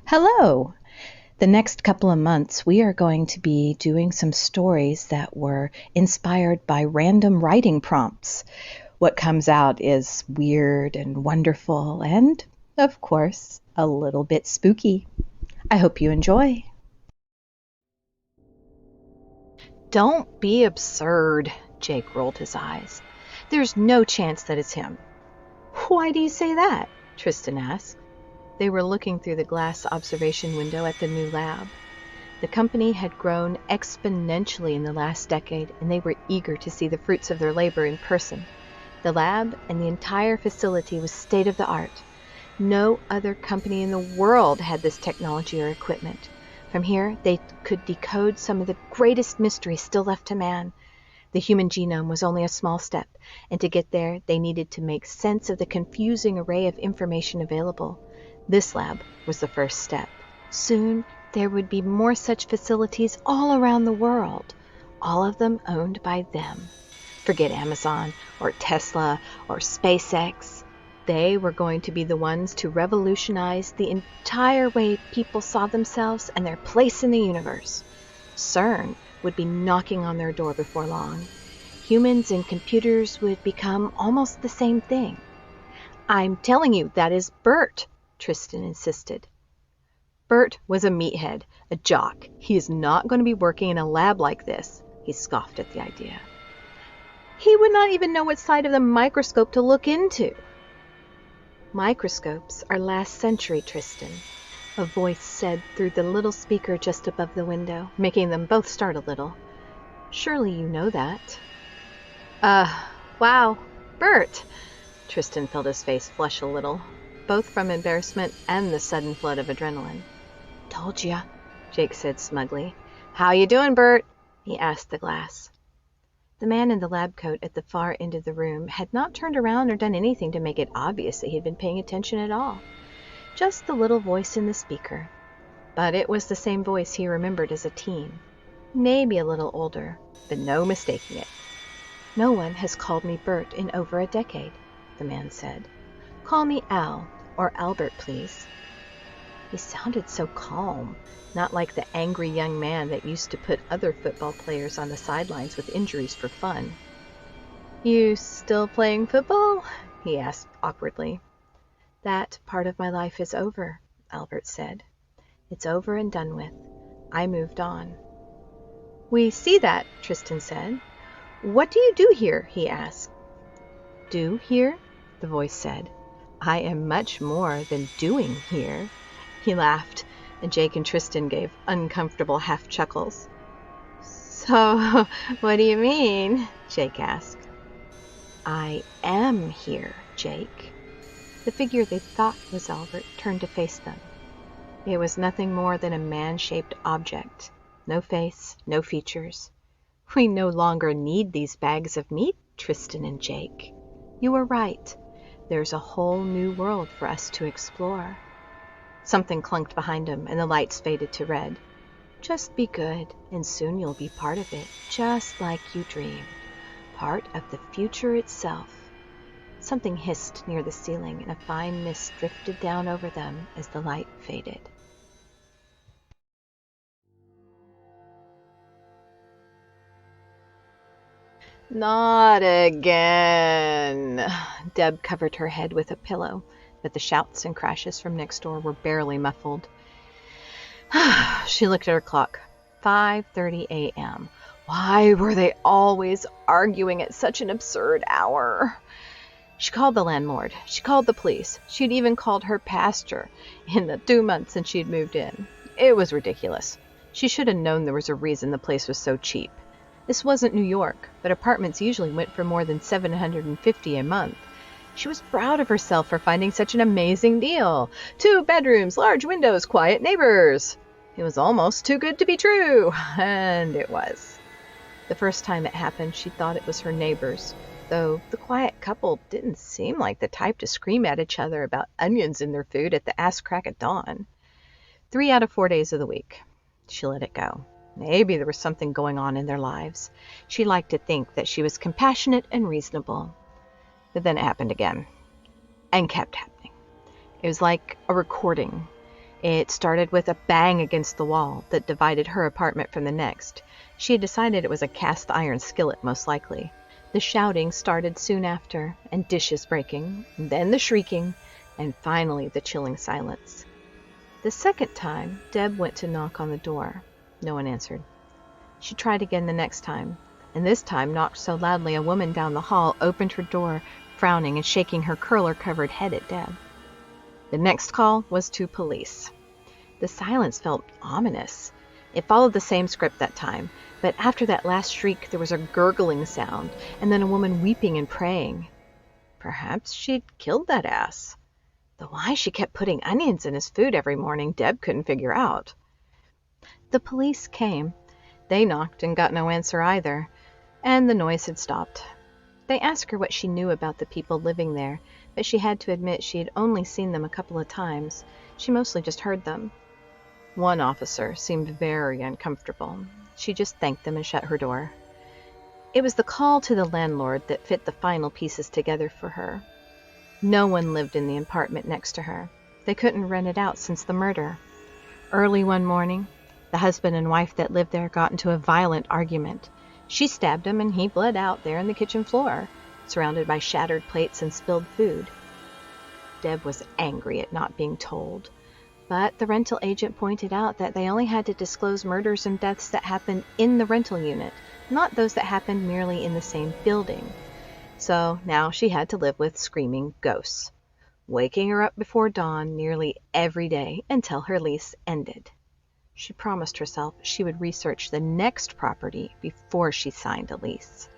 Hello! The next couple of months, we are going to be doing some stories that were inspired by random writing prompts. What comes out is weird and wonderful and, of course, a little bit spooky. I hope you enjoy. Don't be absurd, Jake rolled his eyes. There's no chance that it's him. Why do you say that? Tristan asked. They were looking through the glass observation window at the new lab. The company had grown exponentially in the last decade, and they were eager to see the fruits of their labor in person. The lab and the entire facility was state of the art. No other company in the world had this technology or equipment. From here, they could decode some of the greatest mysteries still left to man. The human genome was only a small step, and to get there, they needed to make sense of the confusing array of information available. This lab was the first step. Soon, there would be more such facilities all around the world, all of them owned by them. Forget Amazon or Tesla or SpaceX. They were going to be the ones to revolutionize the entire way people saw themselves and their place in the universe. CERN would be knocking on their door before long. Humans and computers would become almost the same thing. I'm telling you, that is Bert, Tristan insisted. Bert was a meathead, a jock. He is not going to be working in a lab like this. He scoffed at the idea. He would not even know what side of the microscope to look into. Microscopes are last century, Tristan, a voice said through the little speaker just above the window, making them both start a little. Surely you know that. Wow, Bert. Tristan felt his face flush a little, both from embarrassment and the sudden flood of adrenaline. Told ya, Jake said smugly. How you doing, Bert? He asked the glass. The man in the lab coat at the far end of the room had not turned around or done anything to make it obvious that he had been paying attention at all. Just the little voice in the speaker. But it was the same voice he remembered as a teen. Maybe a little older, but no mistaking it. No one has called me Bert in over a decade, the man said. Call me Al, or Albert, please. He sounded so calm, not like the angry young man that used to put other football players on the sidelines with injuries for fun. You still playing football? He asked awkwardly. That part of my life is over, Albert said. It's over and done with. I moved on. We see that, Tristan said. What do you do here? He asked. Do here? The voice said. I am much more than doing here. He laughed, and Jake and Tristan gave uncomfortable half chuckles. So, what do you mean? Jake asked. I am here, Jake. The figure they thought was Albert turned to face them. It was nothing more than a man-shaped object. No face, no features. We no longer need these bags of meat, Tristan and Jake. You were right. There's a whole new world for us to explore. Something clunked behind him, and the lights faded to red. Just be good, and soon you'll be part of it, just like you dreamed. Part of the future itself. Something hissed near the ceiling, and a fine mist drifted down over them as the light faded. Not again. Deb covered her head with a pillow, but the shouts and crashes from next door were barely muffled. She looked at her clock. 5:30 a.m. Why were they always arguing at such an absurd hour? She called the landlord. She called the police. She'd even called her pastor in the 2 months since she'd moved in. It was ridiculous. She should have known there was a reason the place was so cheap. This wasn't New York, but apartments usually went for more than $750 a month. She was proud of herself for finding such an amazing deal. 2 bedrooms, large windows, quiet neighbors. It was almost too good to be true, and it was. The first time it happened, she thought it was her neighbors, though the quiet couple didn't seem like the type to scream at each other about onions in their food at the ass crack of dawn. 3 out of 4 days of the week. She let it go. Maybe there was something going on in their lives. She liked to think that she was compassionate and reasonable. But then it happened again, and kept happening. It was like a recording. It started with a bang against the wall that divided her apartment from the next. She had decided it was a cast iron skillet, most likely. The shouting started soon after, and dishes breaking, and then the shrieking, and finally the chilling silence. The second time, Deb went to knock on the door. No one answered. She tried again the next time, and this time knocked so loudly a woman down the hall opened her door, frowning and shaking her curler-covered head at Deb. The next call was to police. The silence felt ominous. It followed the same script that time, but after that last shriek there was a gurgling sound, and then a woman weeping and praying. Perhaps she'd killed that ass. Though why she kept putting onions in his food every morning, Deb couldn't figure out. The police came. They knocked and got no answer either, and the noise had stopped. They asked her what she knew about the people living there, but she had to admit she had only seen them a couple of times. She mostly just heard them. One officer seemed very uncomfortable. She just thanked them and shut her door. It was the call to the landlord that fit the final pieces together for her. No one lived in the apartment next to her. They couldn't rent it out since the murder. Early one morning, the husband and wife that lived there got into a violent argument. She stabbed him and he bled out there on the kitchen floor, surrounded by shattered plates and spilled food. Deb was angry at not being told, but the rental agent pointed out that they only had to disclose murders and deaths that happened in the rental unit, not those that happened merely in the same building. So now she had to live with screaming ghosts, waking her up before dawn nearly every day until her lease ended. She promised herself she would research the next property before she signed a lease.